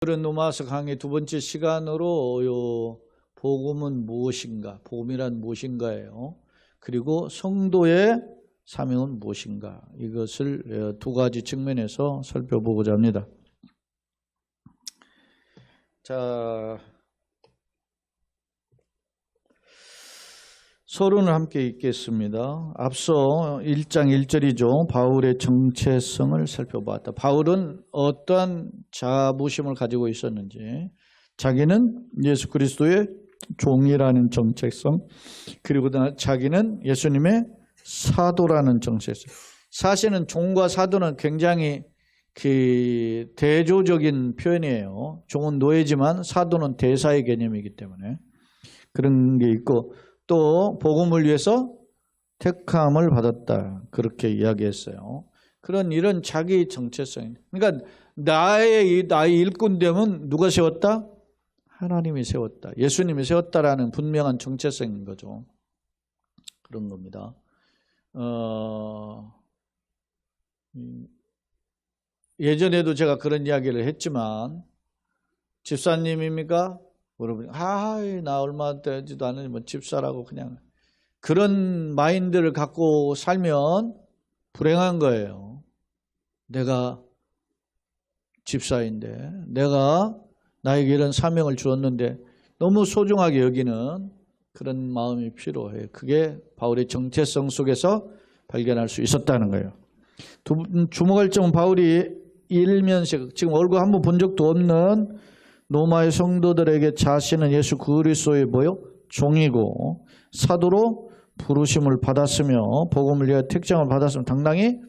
오늘은 로마서 강의 두 번째 시간으로 복음은 무엇인가, 복음이란 무엇인가예요. 그리고 성도의 사명은 무엇인가, 이것을 두 가지 측면에서 살펴보고자 합니다. 자, 서론을 함께 읽겠습니다. 앞서 1장 1절이죠. 바울의 정체성을 살펴보았다. 바울은 어떠한 자부심을 가지고 있었는지, 자기는 예수 그리스도의 종이라는 정체성, 그리고 자기는 예수님의 사도라는 정체성. 사실은 종과 사도는 굉장히 대조적인 표현이에요. 종은 노예지만 사도는 대사의 개념이기 때문에 그런 게 있고, 또 복음을 위해서 택함을 받았다, 그렇게 이야기했어요. 이런 자기 정체성. 그러니까 나의 일꾼 되면 누가 세웠다? 하나님이 세웠다, 예수님이 세웠다라는 분명한 정체성인 거죠. 그런 겁니다. 예전에도 제가 그런 이야기를 했지만, 집사님입니까? 여러분, 나 얼마 되지도 않으니 뭐 집사라고, 그냥 그런 마인드를 갖고 살면 불행한 거예요. 내가 집사인데, 내가 나에게 이런 사명을 주었는데 너무 소중하게 여기는 그런 마음이 필요해요. 그게 바울의 정체성 속에서 발견할 수 있었다는 거예요. 주목할 점은 바울이 일면식, 지금 얼굴 한번 본 적도 없는 로마의 성도들에게 자신은 예수 그리스도의 종이고 사도로 부르심을 받았으며 복음을 위하여 택정을 받았으면 당당히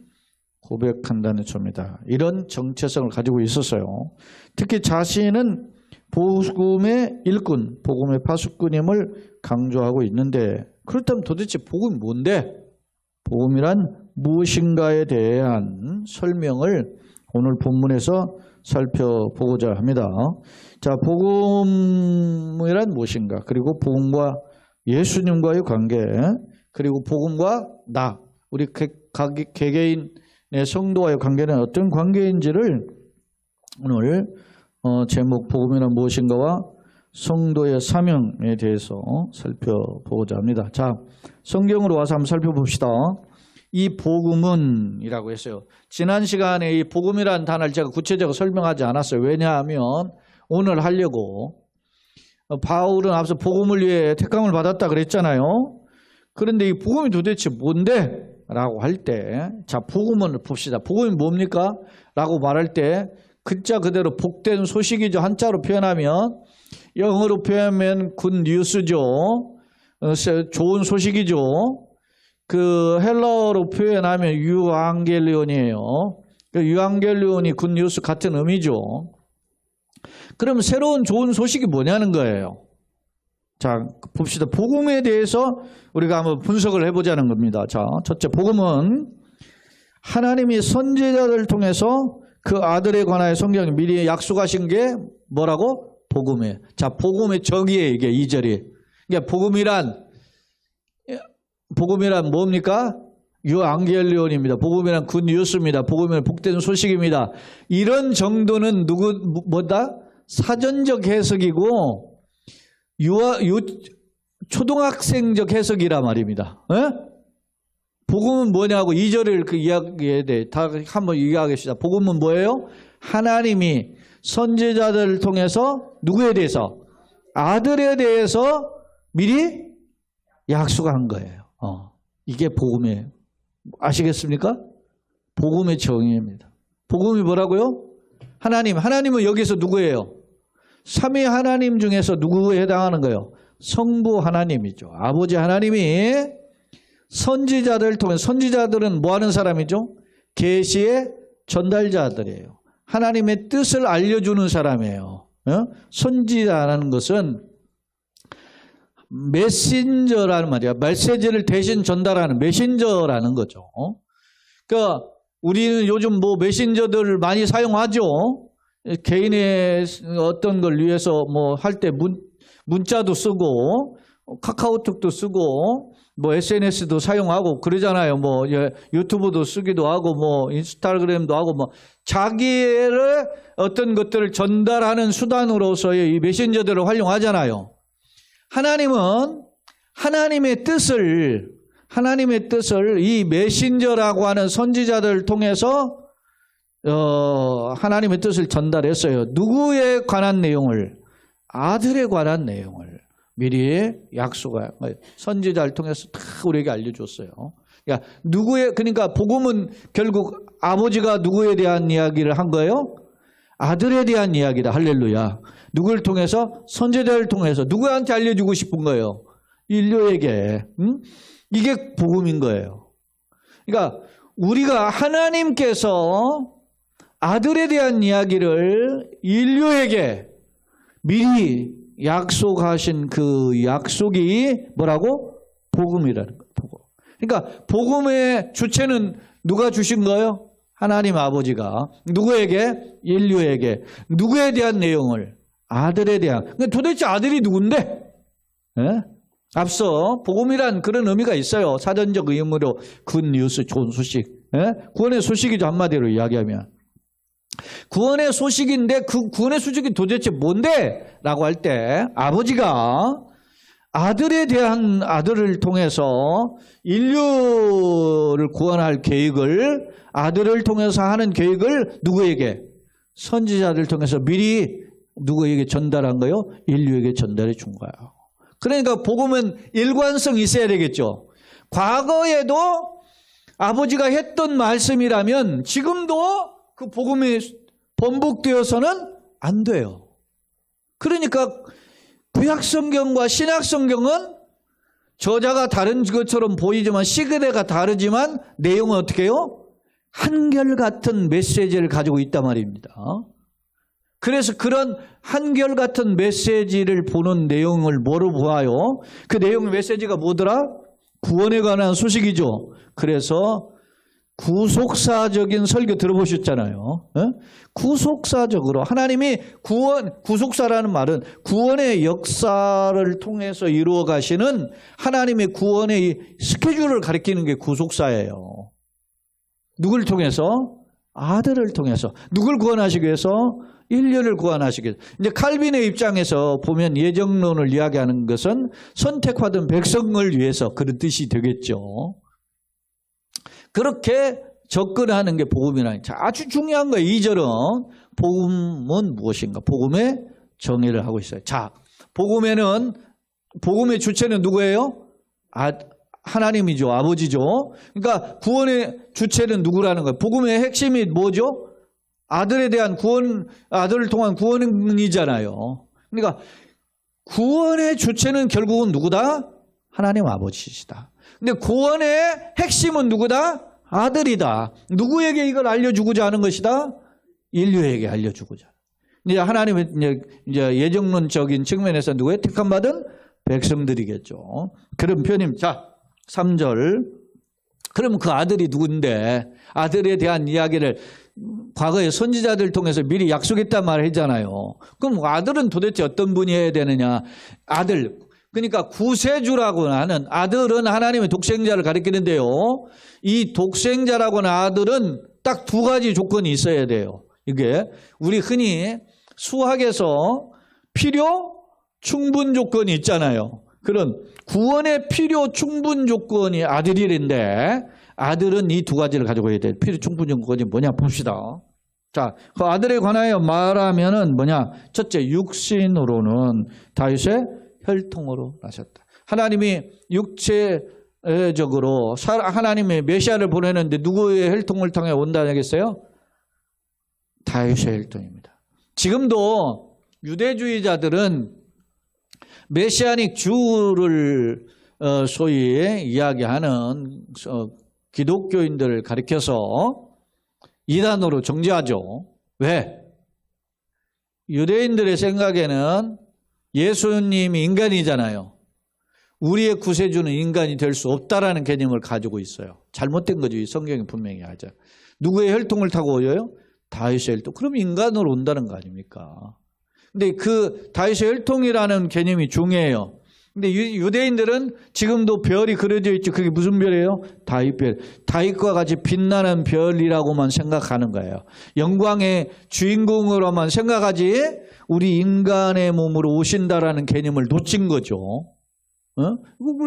고백한다는 점이다. 이런 정체성을 가지고 있었어요. 특히 자신은 복음의 일꾼, 복음의 파수꾼임을 강조하고 있는데, 그렇다면 도대체 복음이 뭔데? 복음이란 무엇인가에 대한 설명을 오늘 본문에서 살펴보고자 합니다. 자, 복음이란 무엇인가, 그리고 복음과 예수님과의 관계, 그리고 복음과 우리 각 개개인의 성도와의 관계는 어떤 관계인지를 오늘 제목 복음이란 무엇인가와 성도의 사명에 대해서 살펴보고자 합니다. 자, 성경으로 와서 한번 살펴봅시다. 이 복음은 이라고 했어요. 지난 시간에 이 복음이라는 단어를 제가 구체적으로 설명하지 않았어요. 왜냐하면 오늘 하려고, 바울은 앞서 복음을 위해 택함을 받았다 그랬잖아요. 그런데 이 복음이 도대체 뭔데? 라고 할 때, 자, 복음은 봅시다. 복음이 뭡니까? 라고 말할 때 글자 그대로 복된 소식이죠. 한자로 표현하면, 영어로 표현하면 굿뉴스죠. 좋은 소식이죠. 헬라어로 표현하면 유앙겔리온이에요. 유앙겔리온이 굿뉴스 같은 의미죠. 그럼 새로운 좋은 소식이 뭐냐는 거예요. 자, 봅시다. 복음에 대해서 우리가 한번 분석을 해보자는 겁니다. 자, 첫째, 복음은 하나님이 선지자들을 통해서 그 아들에 관하여 성경에 미리 약속하신 게 뭐라고? 복음이에요. 자, 복음의 정의예요, 이게 2절이. 그러니까 복음이란 뭡니까? 유앙겔리온입니다. 복음이란 굿뉴스입니다. 복음이란 복된 소식입니다. 이런 정도는 뭐다? 사전적 해석이고 초등학생적 해석이란 말입니다. 에? 복음은 뭐냐고 2절을 그 이야기에 대해 다 한번 이야기합시다. 복음은 뭐예요? 하나님이 선지자들을 통해서 누구에 대해서? 아들에 대해서 미리 약속한 거예요. 이게 복음이에요. 아시겠습니까? 복음의 정의입니다. 복음이 뭐라고요? 하나님은 여기서 누구예요? 삼위 하나님 중에서 누구에 해당하는 거예요? 성부 하나님이죠. 아버지 하나님이 선지자들을 통해, 선지자들은 뭐 하는 사람이죠? 계시의 전달자들이에요. 하나님의 뜻을 알려주는 사람이에요. 선지자라는 것은 메신저라는 말이야. 메시지를 대신 전달하는 메신저라는 거죠. 그러니까 우리는 요즘 메신저들을 많이 사용하죠. 개인의 어떤 걸 위해서 할 때 문자도 쓰고 카카오톡도 쓰고 뭐 SNS도 사용하고 그러잖아요. 뭐 유튜브도 쓰기도 하고 뭐 인스타그램도 하고 뭐 자기의 어떤 것들을 전달하는 수단으로서의 이 메신저들을 활용하잖아요. 하나님은 하나님의 뜻을 이 메신저라고 하는 선지자들을 통해서 하나님의 뜻을 전달했어요. 누구에 관한 내용을? 아들에 관한 내용을 미리 선지자를 통해서 다 우리에게 알려줬어요. 그러니까 복음은 결국 아버지가 누구에 대한 이야기를 한 거예요? 아들에 대한 이야기다. 할렐루야. 누구를 통해서? 선지자를 통해서. 누구한테 알려주고 싶은 거예요? 인류에게. 이게 복음인 거예요. 그러니까 우리가 하나님께서 아들에 대한 이야기를 인류에게 미리 약속하신 그 약속이 뭐라고? 복음이라는 거예요. 복음. 그러니까 복음의 주체는 누가 주신 거예요? 하나님 아버지가. 누구에게? 인류에게. 누구에 대한 내용을? 아들에 대한. 도대체 아들이 누군데? 예? 앞서 복음이란 그런 의미가 있어요. 사전적 의미로 굿뉴스, 좋은 소식. 예? 구원의 소식이죠. 한마디로 이야기하면. 구원의 소식인데 그 구원의 소식이 도대체 뭔데? 라고 할 때 아버지가 아들에 대한 아들을 통해서 인류를 구원할 계획을 아들을 통해서 하는 계획을 누구에게? 선지자를 통해서 미리 누구에게 전달한 거요? 인류에게 전달해 준 거예요. 그러니까 복음은 일관성이 있어야 되겠죠. 과거에도 아버지가 했던 말씀이라면 지금도 그 복음이 번복되어서는 안 돼요. 그러니까 구약성경과 신약성경은 저자가 다른 것처럼 보이지만 시그대가 다르지만 내용은 어떻게 해요? 한결같은 메시지를 가지고 있단 말입니다. 그래서 그런 한결같은 메시지를 보는 내용을 뭐로 보아요? 그 내용 메시지가 뭐더라? 구원에 관한 소식이죠. 그래서 구속사적인 설교 들어보셨잖아요. 구속사적으로 하나님이 구속사라는 말은 구원의 역사를 통해서 이루어 가시는 하나님의 구원의 스케줄을 가리키는 게 구속사예요. 누굴 통해서? 아들을 통해서. 누굴 구원하시기 위해서? 인류를 구원하시기 위해서. 이제 칼빈의 입장에서 보면 예정론을 이야기하는 것은 선택받은 백성을 위해서 그런 뜻이 되겠죠. 그렇게 접근하는 게 복음이라는. 자, 아주 중요한 거예요. 2절은 복음은 무엇인가? 복음의 정의를 하고 있어요. 자, 복음의 주체는 누구예요? 하나님이죠. 아버지죠. 그러니까 구원의 주체는 누구라는 거예요? 복음의 핵심이 뭐죠? 아들에 대한 구원, 아들을 통한 구원이잖아요. 그러니까 구원의 주체는 결국은 누구다? 하나님 아버지시다. 근데 구원의 핵심은 누구다? 아들이다. 누구에게 이걸 알려주고자 하는 것이다? 인류에게 알려주고자. 이제 하나님의 이제 예정론적인 측면에서 누구의 택함받은 백성들이겠죠. 그런 표현입니다. 자, 3절. 그럼 그 아들이 누군데? 아들에 대한 이야기를 과거에 선지자들 통해서 미리 약속했단 말을 했잖아요. 그럼 아들은 도대체 어떤 분이어야 되느냐? 아들. 그러니까 구세주라고 하는 아들은 하나님의 독생자를 가리키는데요. 이 독생자라고 하는 아들은 딱 두 가지 조건이 있어야 돼요. 이게 우리 흔히 수학에서 필요 충분 조건이 있잖아요. 그런 구원의 필요 충분 조건이 아들이란데 아들은 이 두 가지를 가지고 있어야 돼요. 필요 충분 조건이 뭐냐 봅시다. 자, 그 아들에 관하여 말하면은 뭐냐? 첫째, 육신으로는 다윗의 혈통으로 나셨다. 하나님이 육체적으로 하나님의 메시아를 보내는데 누구의 혈통을 통해 온다는 얘기했어요? 다윗의 혈통입니다. 지금도 유대주의자들은 메시아닉 주를 소위 이야기하는 기독교인들을 가리켜서 이단으로 정죄하죠. 왜? 유대인들의 생각에는 예수님이 인간이잖아요. 우리의 구세주는 인간이 될 수 없다라는 개념을 가지고 있어요. 잘못된 거죠. 이 성경이 분명히 하죠. 누구의 혈통을 타고 오요? 다윗의 혈통. 그럼 인간으로 온다는 거 아닙니까? 근데 그 다윗의 혈통이라는 개념이 중요해요. 근데 유대인들은 지금도 별이 그려져 있죠. 그게 무슨 별이에요? 다윗별. 다윗과 같이 빛나는 별이라고만 생각하는 거예요. 영광의 주인공으로만 생각하지 우리 인간의 몸으로 오신다라는 개념을 놓친 거죠.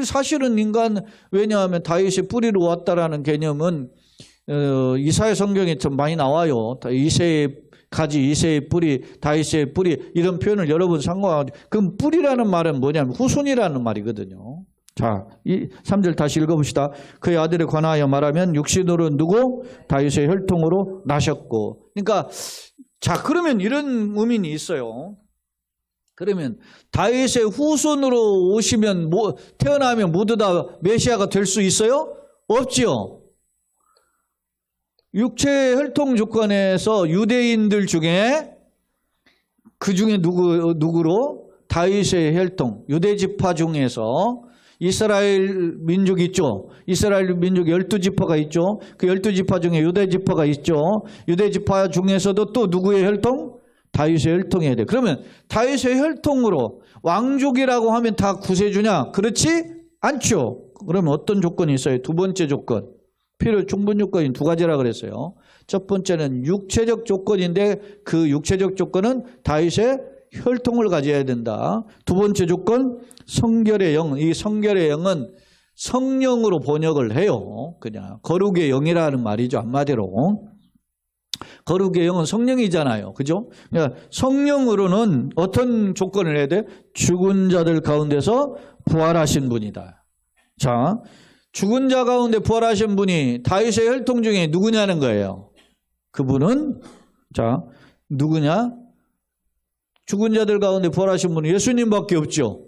사실은 인간, 왜냐하면 다윗의 뿌리로 왔다라는 개념은 이사야 성경에 좀 많이 나와요. 이새의 가지, 이새의 뿌리, 다윗의 뿌리 이런 표현을 여러 번 상고하고, 그럼 뿌리라는 말은 뭐냐면 후손이라는 말이거든요. 자, 이 3절 다시 읽어봅시다. 그의 아들에 관하여 말하면 육신으로 누구? 다윗의 혈통으로 나셨고. 그러니까 자, 그러면 이런 의미는 있어요. 그러면 다윗의 후손으로 오시면 태어나면 모두 다 메시아가 될 수 있어요? 없지요. 육체 혈통 조건에서 유대인들 중에 그 중에 누구로? 다윗의 혈통, 유대 지파 중에서 이스라엘 민족 있죠. 이스라엘 민족 12지파가 있죠. 그 12지파 중에 유대 지파가 있죠. 유대 지파 중에서도 또 누구의 혈통? 다윗의 혈통이어야 돼. 그러면 다윗의 혈통으로 왕족이라고 하면 다 구세주냐? 그렇지 않죠. 그러면 어떤 조건이 있어요? 두 번째 조건. 필요 충분 조건이 두 가지라 그랬어요. 첫 번째는 육체적 조건인데 그 육체적 조건은 다윗의 혈통을 가져야 된다. 두 번째 조건 성결의 영. 이 성결의 영은 성령으로 번역을 해요. 그냥 거룩의 영이라는 말이죠. 한마디로. 거룩의 영은 성령이잖아요. 그죠? 그러니까 성령으로는 어떤 조건을 해야 돼? 죽은 자들 가운데서 부활하신 분이다. 자, 죽은 자 가운데 부활하신 분이 다윗의 혈통 중에 누구냐는 거예요. 그분은 자 누구냐? 죽은 자들 가운데 부활하신 분은 예수님밖에 없죠.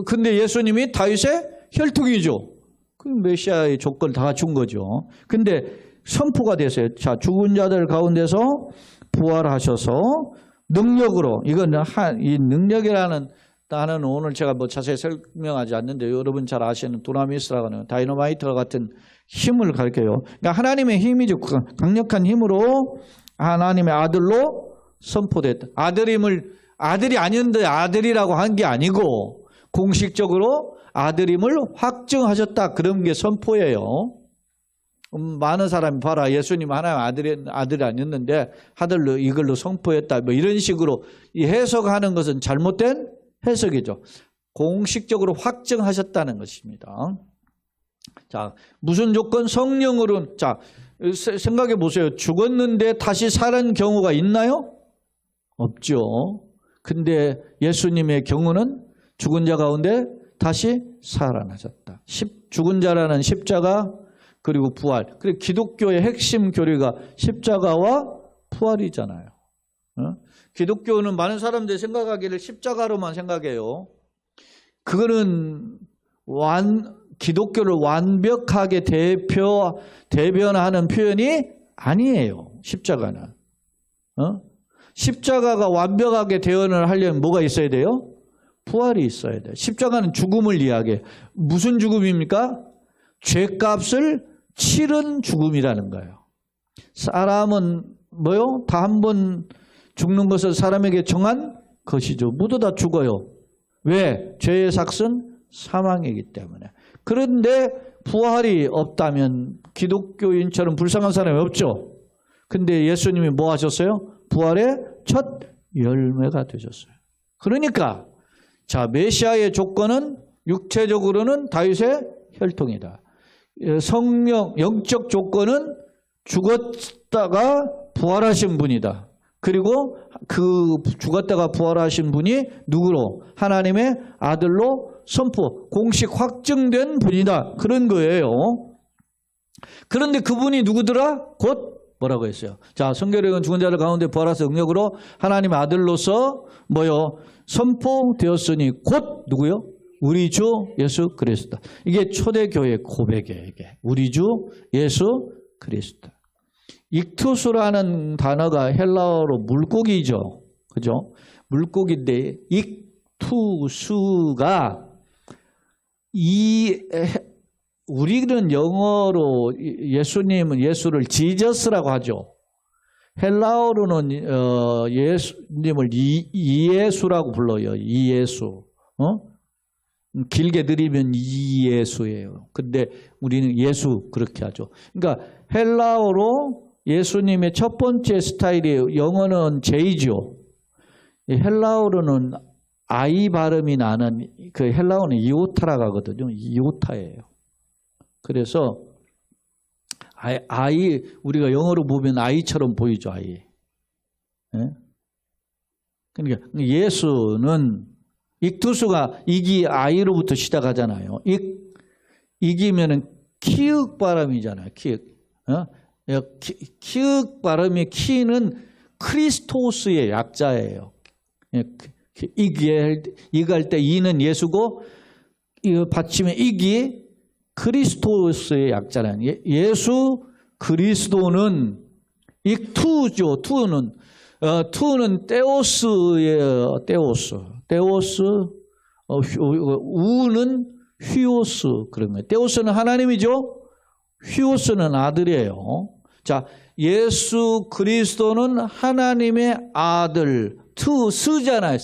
근데 예수님이 다윗의 혈통이죠. 그 메시아의 조건을 다 갖춘 거죠. 근데 선포가 됐어요. 자, 죽은 자들 가운데서 부활하셔서 능력으로, 이건 이 능력이라는 나는 오늘 제가 자세히 설명하지 않는데 여러분 잘 아시는 두나미스라고 하는 다이너마이트와 같은 힘을 가리켜요. 그러니까 하나님의 힘이죠. 강력한 힘으로 하나님의 아들로 선포됐다. 아들이 아닌데 아들이라고 한 게 아니고 공식적으로 아들임을 확증하셨다. 그런 게 선포예요. 많은 사람이 봐라, 예수님 하나님 아들이 아니었는데 아들로 이걸로 선포했다. 뭐 이런 식으로 해석하는 것은 잘못된 해석이죠. 공식적으로 확증하셨다는 것입니다. 자, 무슨 조건? 성령으로. 자, 생각해 보세요. 죽었는데 다시 살은 경우가 있나요? 없죠. 근데 예수님의 경우는 죽은 자 가운데 다시 살아나셨다. 죽은 자라는 십자가 그리고 부활. 그리고 기독교의 핵심 교리가 십자가와 부활이잖아요. 기독교는 많은 사람들이 생각하기를 십자가로만 생각해요. 그거는 기독교를 완벽하게 대변하는 표현이 아니에요. 십자가는. 십자가가 완벽하게 대변을 하려면 뭐가 있어야 돼요? 부활이 있어야 돼요. 십자가는 죽음을 이야기해요. 무슨 죽음입니까? 죄값을 치른 죽음이라는 거예요. 사람은 뭐요? 다 한 번 죽는 것을 사람에게 정한 것이죠. 모두 다 죽어요. 왜? 죄의 삭은 사망이기 때문에. 그런데 부활이 없다면 기독교인처럼 불쌍한 사람이 없죠. 근데 예수님이 뭐 하셨어요? 부활의 첫 열매가 되셨어요. 그러니까 자, 메시아의 조건은 육체적으로는 다윗의 혈통이다. 성령, 영적 조건은 죽었다가 부활하신 분이다. 그리고 그 죽었다가 부활하신 분이 누구로? 하나님의 아들로 선포, 공식 확증된 분이다. 그런 거예요. 그런데 그분이 누구더라? 곧 뭐라고 했어요? 자, 성결의 죽은 자들 가운데 부활하사 능력으로 하나님의 아들로서 뭐요? 선포되었으니 곧 누구요? 우리 주 예수 그리스도. 이게 초대교회 고백이에요. 이게 우리 주 예수 그리스도. 익투스라는 단어가 헬라어로 물고기죠. 그죠? 물고기인데 익투스가 우리는 영어로 예수님은 예수를 지저스라고 하죠. 헬라어로는 예수님을 이예수라고 불러요. 이예수. 길게 들이면 이예수예요. 근데 우리는 예수 그렇게 하죠. 그러니까 헬라어로 예수님의 첫 번째 스타일이에요. 영어는 제이죠. 헬라어로는 아이 발음이 나는 그 헬라어는 이오타라고 하거든요. 이오타예요. 그래서 아이 우리가 영어로 보면 아이처럼 보이죠. 아이. 예? 그러니까 예수는 익투스가 익이 아이로부터 시작하잖아요. 익이면은 키읔 발음이잖아요. 키읔. 키읔 발음이 키는 크리스토스의 약자예요. 익할 때 이는 예수고 받침의 익이 크리스토스의 약자라는 예수 그리스도는 익투죠. 투는 떼오스예요. 떼오스. 우는 휘오스 그런 거예요. 떼오스는 하나님이죠. 휘오스는 아들이에요. 자, 예수 그리스도는 하나님의 아들. 스잖아요.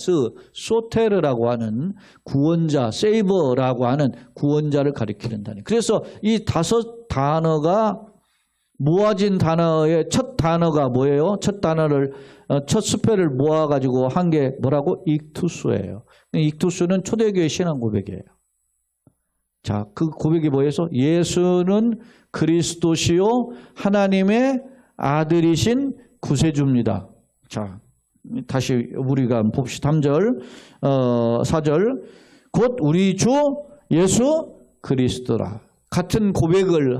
소테르라고 하는 구원자, 세이버라고 하는 구원자를 가리키는 단위. 그래서 이 5 단어가 모아진 단어의 첫 단어가 뭐예요? 첫 단어를 첫 스펠을 모아가지고 한 게 뭐라고? 익투스예요. 익투스는 초대교회 신앙 고백이에요. 자, 그 고백이 뭐예요? 예수는 그리스도시요 하나님의 아들이신 구세주입니다. 자, 다시 우리가 봅시다. 3절, 4절. 곧 우리 주 예수 그리스도라. 같은 고백을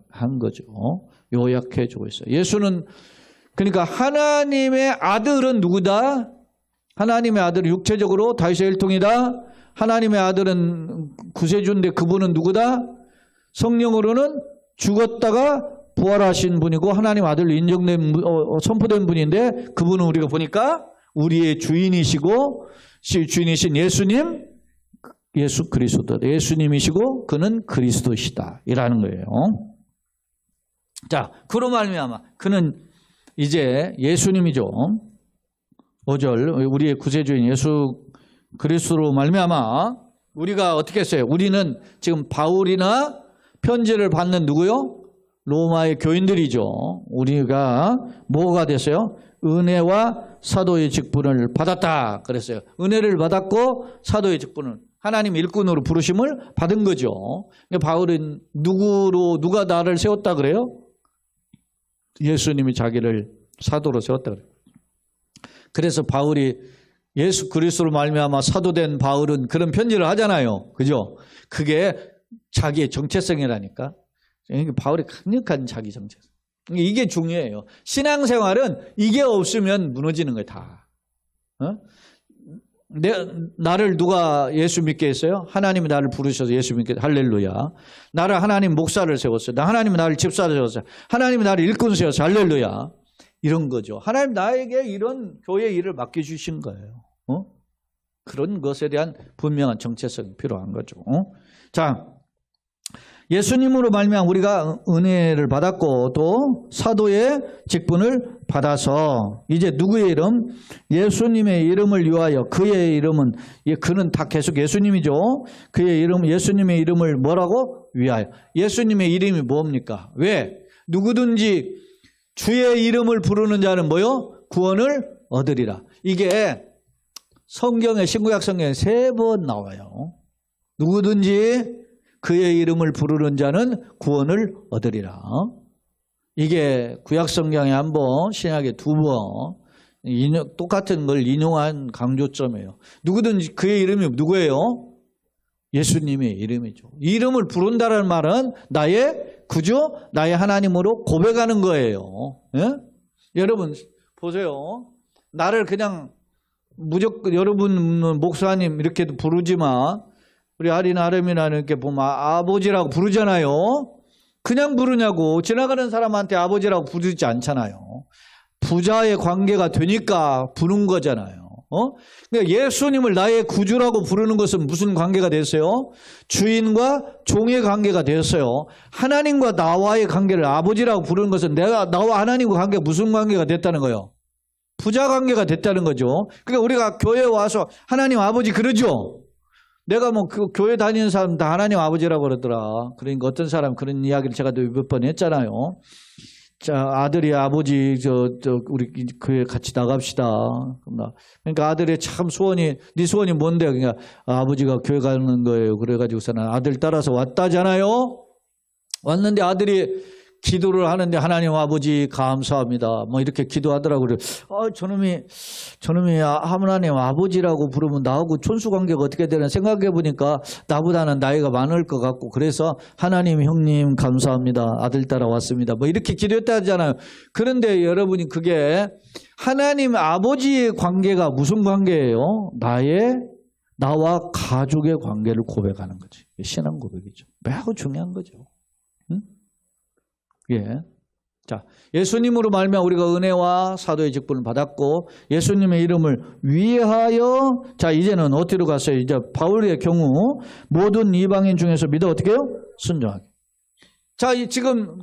한 거죠. 요약해 주고 있어요. 예수는 그러니까 하나님의 아들은 누구다? 하나님의 아들은 육체적으로 다윗의 혈통이다. 하나님의 아들은 구세주인데 그분은 누구다? 성령으로는 죽었다가 부활하신 분이고 하나님 아들로 인정된 선포된 분인데 그분은 우리가 보니까 우리의 주인이시고 주인이신 예수님 예수 그리스도 예수님이시고 그는 그리스도시다 이라는 거예요. 자, 그로 말미암아 그는 이제 예수님이죠. 5절 우리의 구세주인 예수 그리스도로 말미암아 우리가 어떻게 했어요? 우리는 지금 바울이나 편지를 받는 누구요? 로마의 교인들이죠. 우리가 뭐가 됐어요? 은혜와 사도의 직분을 받았다 그랬어요. 은혜를 받았고 사도의 직분을 하나님 일꾼으로 부르심을 받은 거죠. 바울은 누가 나를 세웠다 그래요? 예수님이 자기를 사도로 세웠다 그래요. 그래서 바울이 예수 그리스도로 말미암아 사도된 바울은 그런 편지를 하잖아요. 그죠? 그게 자기의 정체성이라니까. 바울이 강력한 자기 정체성. 이게 중요해요. 신앙생활은 이게 없으면 무너지는 거예요. 다. 나를 누가 예수 믿게 했어요? 하나님이 나를 부르셔서 예수 믿게 할렐루야. 나를 하나님 목사를 세웠어요. 하나님이 나를 집사를 세웠어요. 하나님이 나를 일꾼 세웠어요. 할렐루야. 이런 거죠. 하나님 나에게 이런 교회 일을 맡겨주신 거예요. 그런 것에 대한 분명한 정체성이 필요한 거죠. 자, 예수님으로 말미암아 우리가 은혜를 받았고 또 사도의 직분을 받아서 이제 누구의 이름? 예수님의 이름을 위하여 그의 이름은 그는 다 계속 예수님이죠. 그의 이름 예수님의 이름을 뭐라고? 위하여. 예수님의 이름이 뭡니까? 왜? 누구든지 주의 이름을 부르는 자는 뭐요? 구원을 얻으리라. 이게 성경에 신구약 성경에 3번 나와요. 누구든지 그의 이름을 부르는 자는 구원을 얻으리라. 이게 구약 성경에 1번, 신약에 2번 똑같은 걸 인용한 강조점이에요. 누구든지 그의 이름이 누구예요? 예수님의 이름이죠. 이 이름을 부른다는 말은 나의 구주, 나의 하나님으로 고백하는 거예요. 예? 여러분 보세요. 나를 그냥 무조건 여러분 목사님 이렇게도 부르지만 우리 아린 아름이나 이렇게 보면 아버지라고 부르잖아요. 그냥 부르냐고. 지나가는 사람한테 아버지라고 부르지 않잖아요. 부자의 관계가 되니까 부른 거잖아요. 그러니까 예수님을 나의 구주라고 부르는 것은 무슨 관계가 됐어요? 주인과 종의 관계가 됐어요. 하나님과 나와의 관계를 아버지라고 부르는 것은 나와 하나님과 관계가 무슨 관계가 됐다는 거예요? 부자 관계가 됐다는 거죠. 그러니까 우리가 교회에 와서 하나님 아버지 그러죠. 내가 뭐 그 교회 다니는 사람 다 하나님 아버지라고 그러더라. 그러니까 어떤 사람 그런 이야기를 제가 몇 번 했잖아요. 자, 아들이 아버지 우리 교회 같이 나갑시다. 그러니까 아들의 참 소원이 네 소원이 뭔데? 그러니까 아버지가 교회 가는 거예요. 그래가지고서는 아들 따라서 왔다잖아요. 왔는데 아들이 기도를 하는데 하나님 아버지 감사합니다. 뭐 이렇게 기도하더라고요. 저놈이 하나님 아버지라고 부르면 나하고 촌수관계가 어떻게 되나 생각해 보니까 나보다는 나이가 많을 것 같고 그래서 하나님 형님 감사합니다. 아들 따라 왔습니다. 뭐 이렇게 기도했다 하잖아요. 그런데 여러분이 그게 하나님 아버지의 관계가 무슨 관계예요? 나와 가족의 관계를 고백하는 거지. 신앙 고백이죠. 매우 중요한 거죠. 응? 예. 자, 예수님으로 말미암아 우리가 은혜와 사도의 직분을 받았고 예수님의 이름을 위하여 자 이제는 어디로 갔어요? 이제 바울의 경우 모든 이방인 중에서 믿어 어떻게 해요? 순종하게. 자, 지금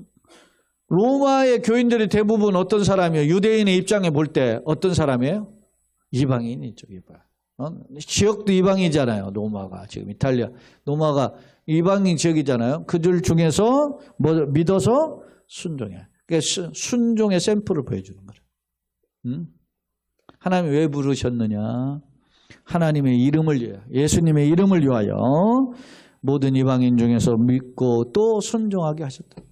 로마의 교인들이 대부분 어떤 사람이에요? 유대인의 입장에 볼 때 어떤 사람이에요? 이방인이죠. 지역도 이방이잖아요. 로마가 지금 이탈리아 로마가 이방인 지역이잖아요. 그들 중에서 뭐 믿어서 순종해. 그러니까 순종의 샘플을 보여주는 거예요. 하나님이 왜 부르셨느냐? 하나님의 이름을 위하여, 예수님의 이름을 위하여 모든 이방인 중에서 믿고 또 순종하게 하셨다.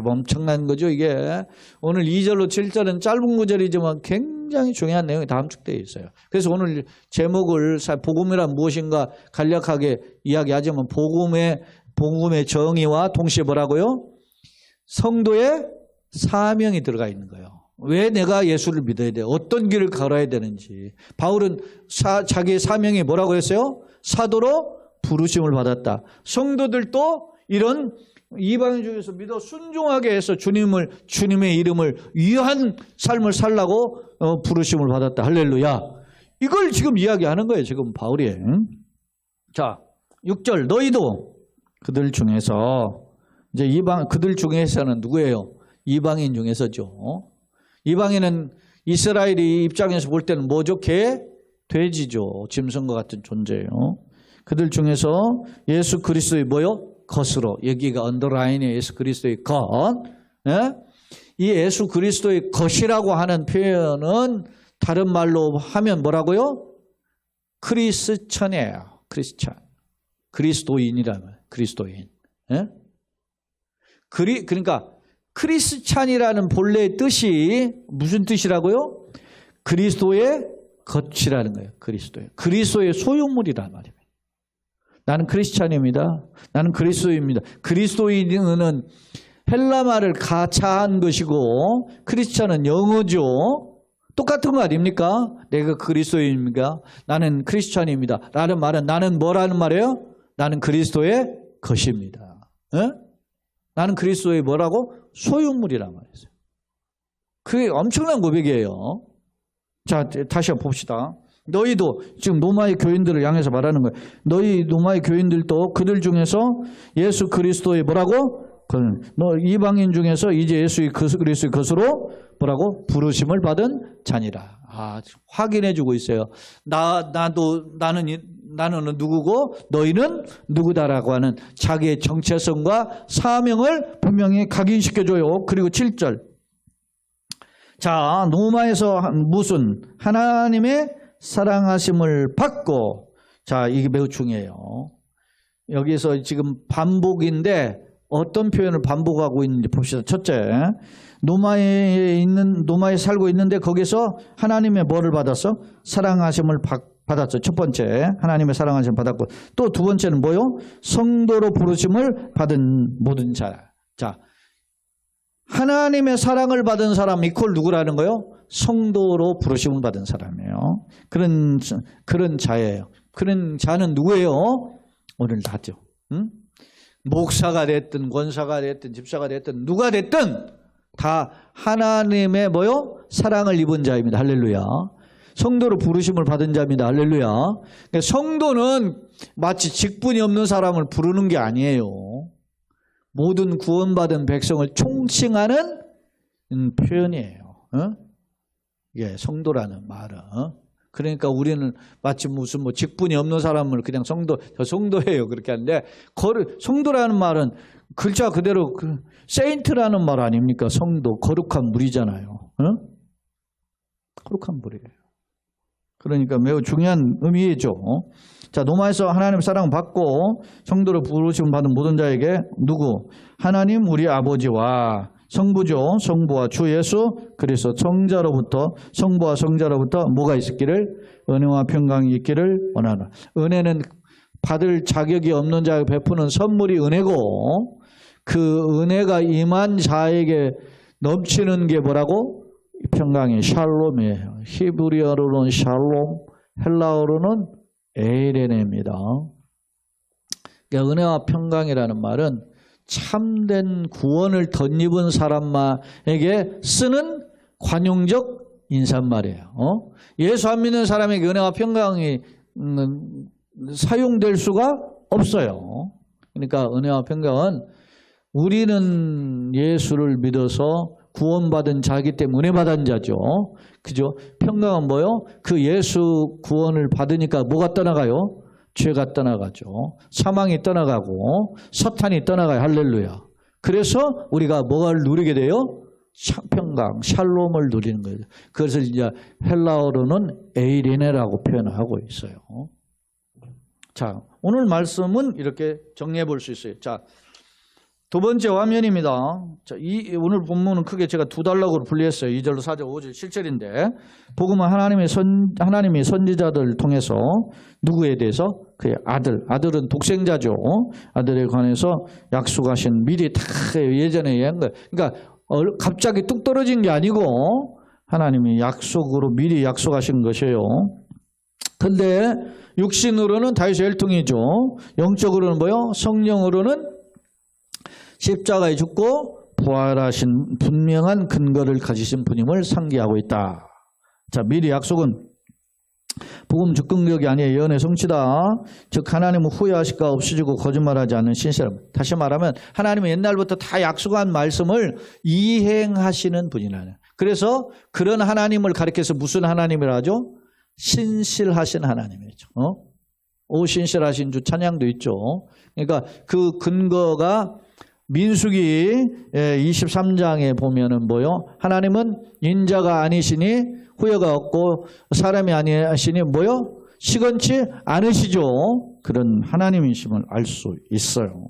엄청난 거죠 이게. 오늘 2절로 7절은 짧은 구절이지만 굉장히 중요한 내용이 담축되어 있어요. 그래서 오늘 제목을 복음이란 무엇인가 간략하게 이야기하자면 복음의 정의와 동시에 뭐라고요? 성도의 사명이 들어가 있는 거예요. 왜 내가 예수를 믿어야 돼? 어떤 길을 걸어야 되는지. 바울은 자기의 사명이 뭐라고 했어요? 사도로 부르심을 받았다. 성도들도 이런 이방인 중에서 믿어 순종하게 해서 주님의 이름을 위한 삶을 살라고 부르심을 받았다. 할렐루야. 이걸 지금 이야기하는 거예요. 지금 바울이. 자, 6절 너희도 그들 중에서 이제 그들 중에서는 누구예요? 이방인 중에서죠. 이방인은 이스라엘이 입장에서 볼 때는 뭐죠? 돼지죠. 짐승과 같은 존재예요. 그들 중에서 예수 그리스도의 뭐요? 것으로. 여기가 언더라인의 예수 그리스도의 것. 예? 이 예수 그리스도의 것이라고 하는 표현은 다른 말로 하면 뭐라고요? 크리스천이에요. 크리스천. 그리스도인이라면 그리스도인. 예? 그러니까 크리스찬이라는 본래의 뜻이 무슨 뜻이라고요? 그리스도의 것이라는 거예요. 그리스도의 소유물이란 말입니다. 나는 크리스찬입니다. 나는 그리스도입니다. 그리스도인은 헬라말을 가차한 것이고 크리스찬은 영어죠. 똑같은 거 아닙니까? 내가 그리스도인입니까? 나는 크리스찬입니다. 라는 말은 나는 뭐라는 말이에요? 나는 그리스도의 것입니다. 에? 나는 그리스도의 뭐라고? 소유물이란 말이었어요. 그게 엄청난 고백이에요. 자, 다시 한번 봅시다. 너희도 지금 로마의 교인들을 향해서 말하는 거예요. 너희 로마의 교인들도 그들 중에서 예수 그리스도의 뭐라고? 너 이방인 중에서 이제 예수 그리스도의 것으로 뭐라고? 부르심을 받은 자니라. 확인해주고 있어요. 나는 누구고 너희는 누구다라고 하는 자기의 정체성과 사명을 분명히 각인시켜줘요. 그리고 7절. 자, 로마에서 무슨 하나님의 사랑하심을 받고, 자, 이게 매우 중요해요. 여기서 지금 반복인데 어떤 표현을 반복하고 있는지 봅시다. 첫째, 로마에 살고 있는데 거기서 하나님의 뭐를 받았어? 사랑하심을 받았죠. 첫 번째, 하나님의 사랑하심을 받았고, 또 두 번째는 뭐요? 성도로 부르심을 받은 모든 자. 자, 하나님의 사랑을 받은 사람 이퀄 누구라는 거요? 성도로 부르심을 받은 사람이에요. 그런 자예요. 그런 자는 누구예요? 오늘 나죠. 응? 목사가 됐든 권사가 됐든 집사가 됐든 누가 됐든 다 하나님의 뭐요? 사랑을 입은 자입니다. 할렐루야. 성도로 부르심을 받은 자입니다. 할렐루야. 그러니까 성도는 마치 직분이 없는 사람을 부르는 게 아니에요. 모든 구원받은 백성을 총칭하는 표현이에요. 예, 성도라는 말은. 그러니까 우리는 마치 무슨 뭐 직분이 없는 사람을 그냥 저 성도예요 그렇게 하는데, 성도라는 말은 글자 그대로 세인트라는 말 아닙니까? 성도, 거룩한 물이잖아요. 응? 거룩한 물이에요. 그러니까 매우 중요한 의미죠. 자, 로마에서 하나님 사랑 받고 성도로 부르심 받은 모든 자에게 누구? 하나님 우리 아버지와 성부죠. 성부와 주 예수 그리스도 성부와 성자로부터 뭐가 있었기를? 은혜와 평강이 있기를 원하노라. 은혜는 받을 자격이 없는 자에게 베푸는 선물이 은혜고, 그 은혜가 임한 자에게 넘치는 게 뭐라고? 평강이 샬롬이에요. 히브리어로는 샬롬, 헬라어로는 에이레네입니다. 그러니까 은혜와 평강이라는 말은 참된 구원을 덧입은 사람에게 쓰는 관용적 인사말이에요. 예수 안 믿는 사람에게 은혜와 평강이 사용될 수가 없어요. 그러니까 은혜와 평강은 우리는 예수를 믿어서 구원받은 자이기 때문에 은혜 받은 자죠. 그죠? 평강은 뭐요? 그 예수 구원을 받으니까 뭐가 떠나가요? 죄가 떠나가죠. 사망이 떠나가고 사탄이 떠나가요. 할렐루야. 그래서 우리가 뭐를 누리게 돼요? 평강, 샬롬을 누리는 거예요. 그것을 이제 헬라어로는 에이레네라고 표현하고 있어요. 자, 오늘 말씀은 이렇게 정리해 볼 수 있어요. 자, 두 번째 화면입니다. 자, 오늘 본문은 크게 제가 두 단락으로 분리했어요. 2절로 4절, 5절 실절인데, 복음은 하나님이 선지자들을 통해서 누구에 대해서? 그의 아들은 독생자죠. 아들에 관해서 약속하신 미리 다 예전에 한 거예요. 그러니까 갑자기 뚝 떨어진 게 아니고 하나님이 약속으로 미리 약속하신 것이에요. 근데 육신으로는 다윗의 혈통이죠. 영적으로는 뭐요? 성령으로는 십자가에 죽고 부활하신 분명한 근거를 가지신 분임을 상기하고 있다. 자, 미리 약속은 복음 즉흥력이 아니에요. 예언의 성취다. 즉 하나님은 후회하실까 없어지고 거짓말하지 않는 신실함. 다시 말하면 하나님은 옛날부터 다 약속한 말씀을 이행하시는 분이라는. 그래서 그런 하나님을 가리켜서 무슨 하나님이라 하죠? 신실하신 하나님이죠. 오 신실하신 주 찬양도 있죠. 그러니까 그 근거가 민수기 23장에 보면은 뭐요? 하나님은 인자가 아니시니 후회가 없고 사람이 아니시니 뭐요? 시건치 않으시죠. 그런 하나님이심을 알 수 있어요.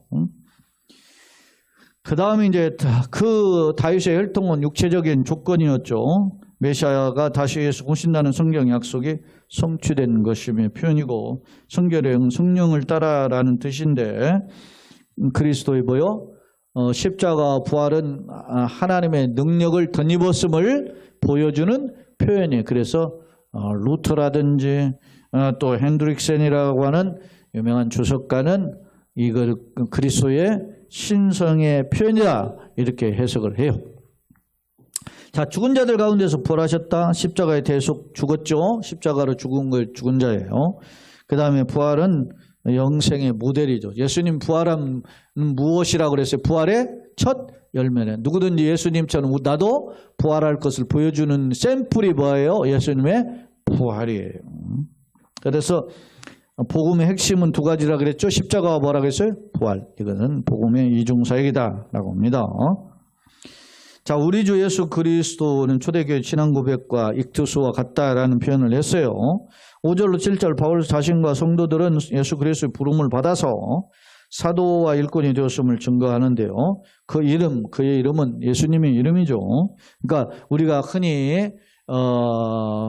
그 다음에 이제 그 다윗의 혈통은 육체적인 조건이었죠. 메시아가 다시 예수 오신다는 성경 약속이 성취된 것임의 표현이고, 성결의 성령을 따라라는 뜻인데, 그리스도의 뭐요? 십자가 부활은 하나님의 능력을 덧입었음을 보여주는 표현이에요. 그래서 루터라든지 또 핸드릭센이라고 하는 유명한 주석가는 이걸 그리스도의 신성의 표현이다 이렇게 해석을 해요. 자, 죽은 자들 가운데서 부활하셨다. 십자가에 대속 죽었죠. 십자가로 죽은 자예요. 그 다음에 부활은 영생의 모델이죠. 예수님 부활은 무엇이라고 그랬어요? 부활의 첫 열매네. 누구든지 예수님처럼 나도 부활할 것을 보여주는 샘플이 뭐예요? 예수님의 부활이에요. 그래서 복음의 핵심은 두 가지라 그랬죠. 십자가와 뭐라 그랬어요? 부활. 이거는 복음의 이중사역이다라고 합니다. 자, 우리 주 예수 그리스도는 초대교회 신앙 고백과 익투스와 같다라는 표현을 했어요. 5절로 7절 바울 자신과 성도들은 예수 그리스도의 부름을 받아서 사도와 일꾼이 되었음을 증거하는데요. 그의 이름은 예수님의 이름이죠. 그러니까 우리가 흔히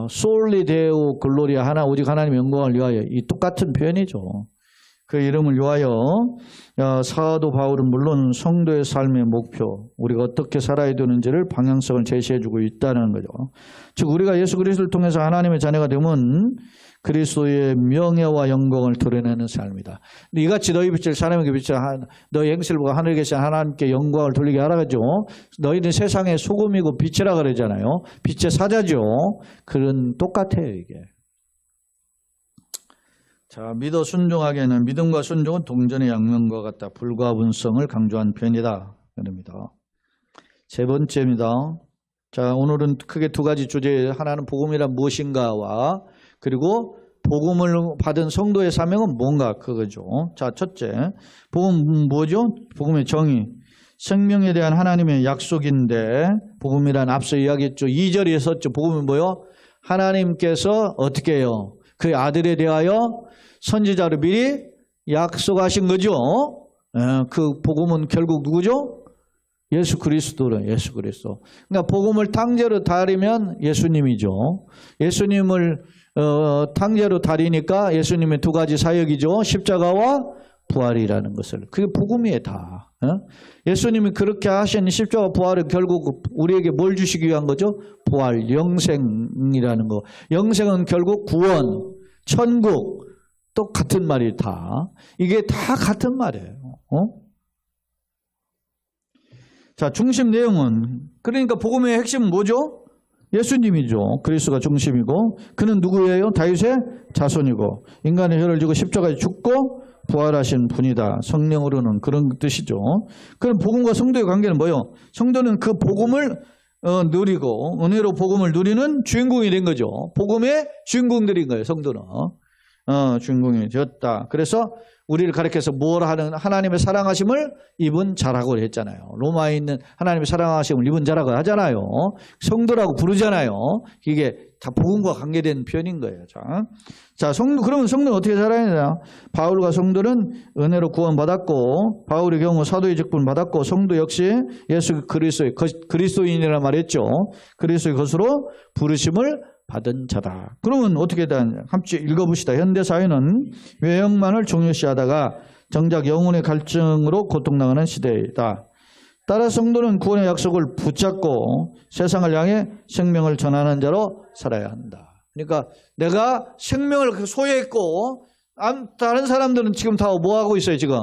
솔리 데오 글로리아 하나 오직 하나님의 영광을 위하여 이 똑같은 표현이죠. 그 이름을 위하여 사도 바울은 물론 성도의 삶의 목표, 우리가 어떻게 살아야 되는지를 방향성을 제시해주고 있다는 거죠. 즉 우리가 예수 그리스도를 통해서 하나님의 자녀가 되면 그리스도의 명예와 영광을 드러내는 삶이다. 이같이 너희 빛을 사람에게 비춰 너희 행실을 보고 하늘에 계신 하나님께 영광을 돌리게 하라죠. 너희는 세상의 소금이고 빛이라 그러잖아요. 빛의 사자죠. 그런 똑같아요 이게. 자, 믿어 순종하게는 믿음과 순종은 동전의 양면과 같다. 불과 분성을 강조한 표현이다. 그럽니다. 세 번째입니다. 자, 오늘은 크게 두 가지 주제, 하나는 복음이란 무엇인가와 그리고 복음을 받은 성도의 사명은 뭔가 그거죠. 자, 첫째, 복음 뭐죠? 복음의 정의. 생명에 대한 하나님의 약속인데 복음이란 앞서 이야기했죠. 2절에 썼죠. 복음은 뭐요? 하나님께서 어떻게 해요? 그의 아들에 대하여 선지자로 미리 약속하신 거죠. 그 복음은 결국 누구죠? 예수 그리스도로, 예수 그리스도. 그러니까 복음을 탕제로 다리면 예수님이죠. 예수님을 탕제로 다리니까 예수님의 두 가지 사역이죠. 십자가와 부활이라는 것을. 그게 복음이에요, 다. 예수님이 그렇게 하신 십자가 부활은 결국 우리에게 뭘 주시기 위한 거죠? 부활, 영생이라는 거. 영생은 결국 구원, 천국, 또 같은 말이 다. 이게 다 같은 말이에요. 자, 중심 내용은, 그러니까 복음의 핵심은 뭐죠? 예수님이죠. 그리스도가 중심이고, 그는 누구예요? 다윗의 자손이고, 인간의 혈을 지고 십자가에 죽고 부활하신 분이다. 성령으로는 그런 뜻이죠. 그럼 복음과 성도의 관계는 뭐예요? 성도는 그 복음을 누리고 은혜로 복음을 누리는 주인공이 된 거죠. 복음의 주인공들인 거예요. 성도는 주인공이 되었다. 그래서 우리를 가리켜서 뭘 하는 하나님의 사랑하심을 입은 자라고 했잖아요. 로마에 있는 하나님의 사랑하심을 입은 자라고 하잖아요. 성도라고 부르잖아요. 이게 다 복음과 관계된 표현인 거예요. 자, 성도, 그러면 성도는 어떻게 살아야 되나? 바울과 성도는 은혜로 구원받았고, 바울의 경우 사도의 직분 받았고, 성도 역시 예수 그리스도의 그리스도인이라 말했죠. 그리스도의 것으로 부르심을 받은 자다. 그러면 어떻게 되냐? 함께 읽어봅시다. 현대사회는 외형만을 중요시하다가 정작 영혼의 갈증으로 고통당하는 시대이다. 따라 성도는 구원의 약속을 붙잡고 세상을 향해 생명을 전하는 자로 살아야 한다. 그러니까 내가 생명을 소유했고 다른 사람들은 지금 다 뭐하고 있어요 지금?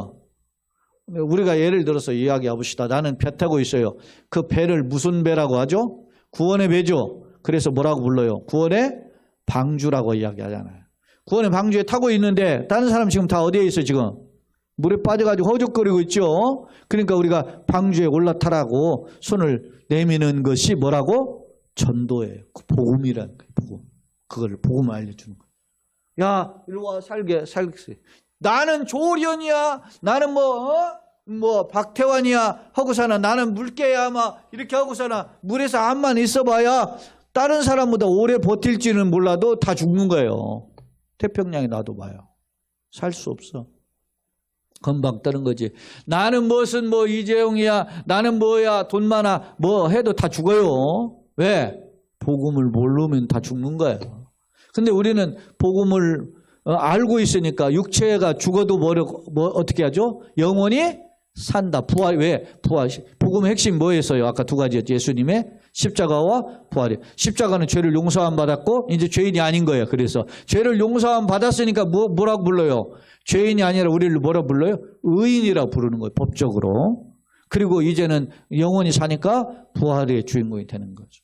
우리가 예를 들어서 이야기해 봅시다. 나는 배 타고 있어요. 그 배를 무슨 배라고 하죠? 구원의 배죠. 그래서 뭐라고 불러요? 구원의 방주라고 이야기하잖아요. 구원의 방주에 타고 있는데 다른 사람 지금 다 어디에 있어요 지금? 물에 빠져가지고 허죽거리고 있죠. 그러니까 우리가 방주에 올라타라고 손을 내미는 것이 뭐라고? 전도예요. 복음이라는 거예요. 복음. 그걸 복음을 알려주는 거예요. 야, 이리 와 살게. 나는 조련이야. 나는 뭐 박태환이야 하고서나 나는 물개야 막 이렇게 하고서나 물에서 암만 있어봐야 다른 사람보다 오래 버틸지는 몰라도 다 죽는 거예요. 태평양에 놔둬봐요. 살 수 없어. 금방 떠는 거지. 나는 무슨 이재용이야. 나는 뭐야. 돈 많아. 뭐 해도 다 죽어요. 왜? 복음을 모르면 다 죽는 거예요. 근데 우리는 복음을 알고 있으니까 육체가 죽어도 어떻게 하죠? 영원히 산다. 부활. 왜? 부활. 복음의 핵심 뭐였어요? 아까 두 가지였죠. 예수님의 십자가와 부활이. 십자가는 죄를 용서함 받았고 이제 죄인이 아닌 거예요. 그래서 죄를 용서함 받았으니까 뭐라고 불러요? 죄인이 아니라 우리를 뭐라고 불러요? 의인이라고 부르는 거예요. 법적으로. 그리고 이제는 영원히 사니까 부활의 주인공이 되는 거죠.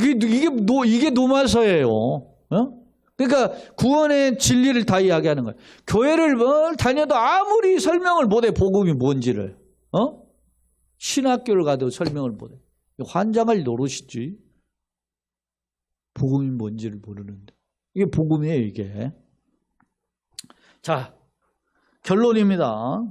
이게 노마서예요. 그러니까 구원의 진리를 다 이야기하는 거예요. 교회를 다녀도 아무리 설명을 못해 복음이 뭔지를. 신학교를 가도 설명을 못해. 환장할 노릇이지. 복음이 뭔지를 모르는데. 이게 복음이에요, 이게. 자, 결론입니다.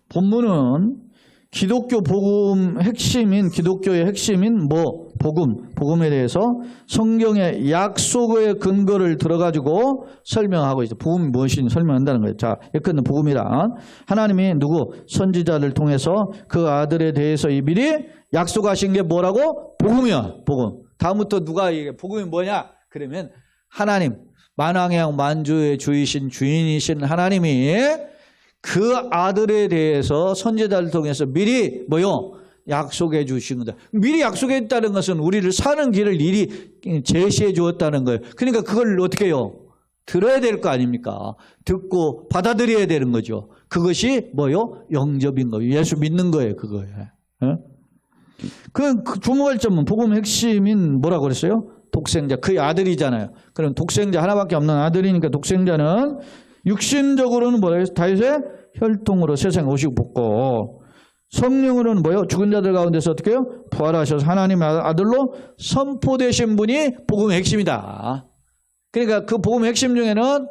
본문은 기독교 복음 핵심인, 기독교의 핵심인 복음에 대해서 성경의 약속의 근거를 들어가지고 설명하고 있어요. 복음이 무엇인지 설명한다는 거예요. 자, 예컨대 복음이란 하나님이 선지자를 통해서 그 아들에 대해서 미리 약속하신 게 뭐라고? 복음이야, 복음. 다음부터 누가 이게 복음이 뭐냐? 그러면 하나님, 만왕의 왕 만주의 주이신 주인이신 하나님이 그 아들에 대해서 선지자를 통해서 미리 약속해 주신 거다. 미리 약속했다는 것은 우리를 사는 길을 미리 제시해 주었다는 거예요. 그러니까 그걸 어떻게 해요? 들어야 될 거 아닙니까? 듣고 받아들여야 되는 거죠. 그것이 영접인 거예요. 예수 믿는 거예요. 그거예요. 그 주목할 점은 복음의 핵심인 뭐라고 그랬어요? 독생자, 그의 아들이잖아요. 그럼 독생자 하나밖에 없는 아들이니까 독생자는 육신적으로는 다윗의 혈통으로 세상에 오시고 붙고 성령으로는 뭐요? 죽은 자들 가운데서 어떻게 해요? 부활하셔서 하나님의 아들로 선포되신 분이 복음의 핵심이다. 그러니까 그 복음의 핵심 중에는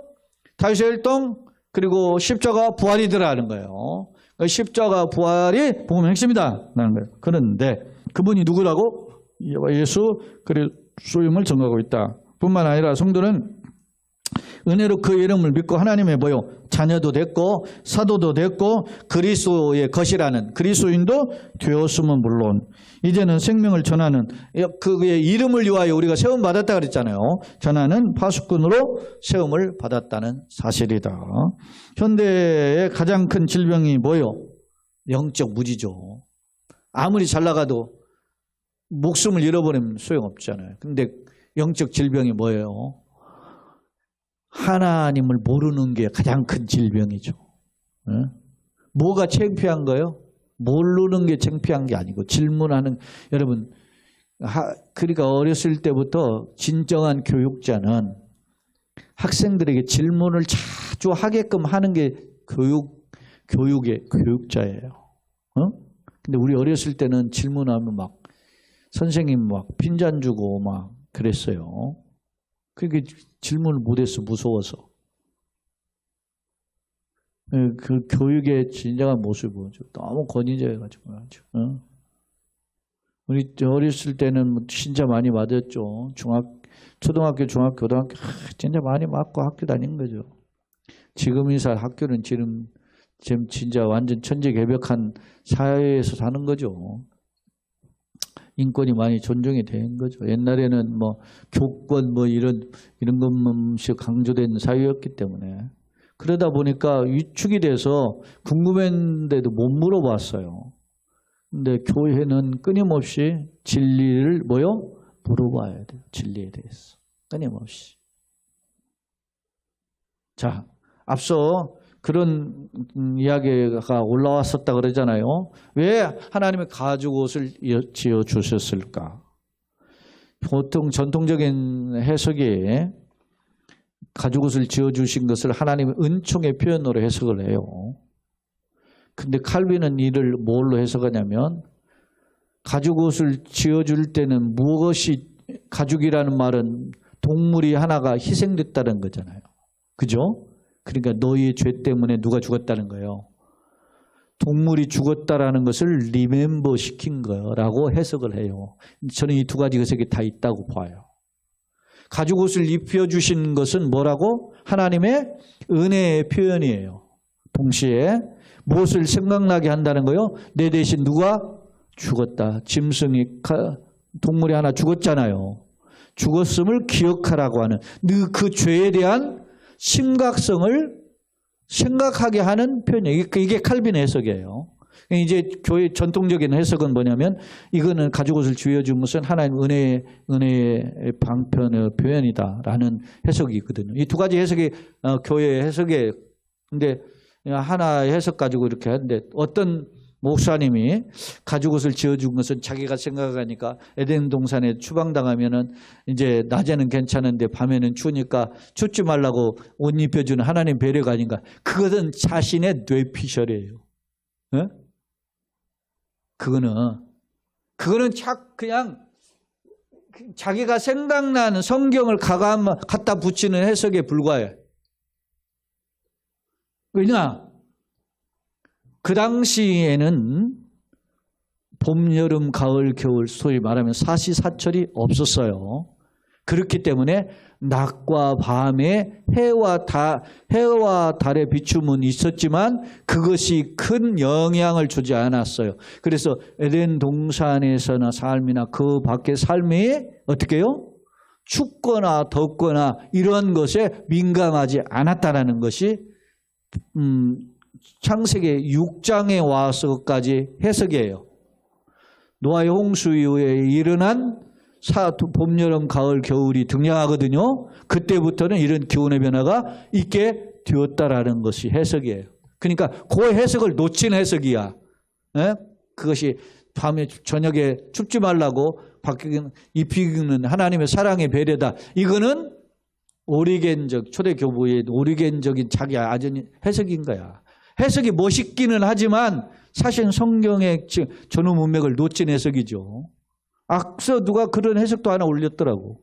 다윗의 혈통 그리고 십자가 부활이 들어가는 거예요. 그러니까 십자가 부활이 복음의 핵심이다 라는 거예요. 그런데 그분이 누구라고? 예수 그리스도임을 증거하고 있다. 뿐만 아니라 성도는 은혜로 그 이름을 믿고 하나님의 뭐요? 자녀도 됐고 사도도 됐고 그리스도의 것이라는 그리스도인도 되었으면 물론 이제는 생명을 전하는 그의 이름을 위하여 우리가 세움 받았다 그랬잖아요. 전하는 파수꾼으로 세움을 받았다는 사실이다. 현대의 가장 큰 질병이 뭐요? 영적 무지죠. 아무리 잘 나가도 목숨을 잃어버리면 소용없잖아요. 근데 영적 질병이 뭐예요? 하나님을 모르는 게 가장 큰 질병이죠. 뭐가 창피한 거예요? 모르는 게 창피한 게 아니고 질문하는 여러분 그러니까 어렸을 때부터 진정한 교육자는 학생들에게 질문을 자주 하게끔 하는 게 교육의 교육자예요. 근데 우리 어렸을 때는 질문하면 막 선생님 막 핀잔 주고 막 그랬어요. 그게 질문을 못해서 무서워서. 그 교육의 진정한 모습을 보여줘. 너무 권위적이어가지고. 우리 어렸을 때는 진짜 많이 맞았죠. 초등학교, 중학교, 고등학교 진짜 많이 맞고 학교 다닌 거죠. 지금 이 학교는 지금 진짜 완전 천지개벽한 사회에서 사는 거죠. 인권이 많이 존중이 된 거죠. 옛날에는 뭐 교권 뭐 이런 것만씩 강조된 사회였기 때문에 그러다 보니까 위축이 돼서 궁금했는데도 못 물어봤어요. 근데 교회는 끊임없이 진리를 뭐요? 물어봐야 돼요. 진리에 대해서 끊임없이. 자, 앞서 그런 이야기가 올라왔었다 그러잖아요. 왜 하나님이 가죽옷을 지어 주셨을까? 보통 전통적인 해석에 가죽옷을 지어 주신 것을 하나님의 은총의 표현으로 해석을 해요. 근데 칼빈은 이를 뭘로 해석하냐면 가죽옷을 지어 줄 때는 무엇이 가죽이라는 말은 동물이 하나가 희생됐다는 거잖아요. 그죠? 그러니까 너희의 죄 때문에 누가 죽었다는 거예요. 동물이 죽었다라는 것을 리멤버 시킨 거라고 해석을 해요. 저는 이 두 가지 해석이 다 있다고 봐요. 가죽옷을 입혀주신 것은 뭐라고? 하나님의 은혜의 표현이에요. 동시에 무엇을 생각나게 한다는 거예요? 내 대신 누가 죽었다. 짐승이 동물이 하나 죽었잖아요. 죽었음을 기억하라고 하는 그 죄에 대한 심각성을 생각하게 하는 표현이에요. 이게 칼빈의 해석이에요. 이제 교회 전통적인 해석은 뭐냐면 이거는 가죽옷을 쥐어준 것은 하나님 은혜의 방편의 표현이다라는 해석이 있거든요. 이 두 가지 해석이 교회의 해석이에요. 근데 하나의 해석 가지고 이렇게 하는데 어떤 목사님이 가죽옷을 지어준 것은 자기가 생각하니까 에덴 동산에 추방당하면은 이제 낮에는 괜찮은데 밤에는 추우니까 춥지 말라고 옷 입혀주는 하나님 배려가 아닌가. 그것은 자신의 뇌피셜이에요. 네? 그거는 그냥 자기가 생각나는 성경을 갖다 붙이는 해석에 불과해요. 왜냐? 그 당시에는 봄, 여름, 가을, 겨울 소위 말하면 사시사철이 없었어요. 그렇기 때문에 낮과 밤에 해와 달의 비춤은 있었지만 그것이 큰 영향을 주지 않았어요. 그래서 에덴 동산에서나 삶이나 그 밖의 삶이 어떻게 해요? 춥거나 덥거나 이런 것에 민감하지 않았다는 것이 창세기 6장에 와서까지 해석이에요. 노아의 홍수 이후에 일어난 봄, 여름, 가을, 겨울이 등장하거든요. 그때부터는 이런 기온의 변화가 있게 되었다라는 것이 해석이에요. 그러니까 그 해석을 놓친 해석이야. 네? 그것이 밤에 저녁에 춥지 말라고 입히는 하나님의 사랑의 배려다. 이거는 오리겐적 초대 교부의 오리겐적인 자기 아전 해석인 거야. 해석이 멋있기는 하지만 사실 성경의 전후 문맥을 놓친 해석이죠. 앞서 누가 그런 해석도 하나 올렸더라고.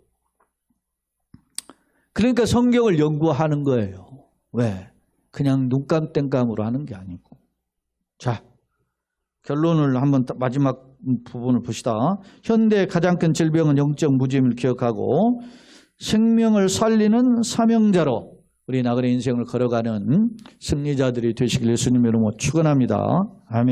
그러니까 성경을 연구하는 거예요. 왜? 그냥 눈감 땡감으로 하는 게 아니고. 자, 결론을 한번 마지막 부분을 봅시다. 현대의 가장 큰 질병은 영적 무지임을 기억하고 생명을 살리는 사명자로 우리 나그네 인생을 걸어가는 승리자들이 되시길 예수님 이름으로 축원합니다. 아멘.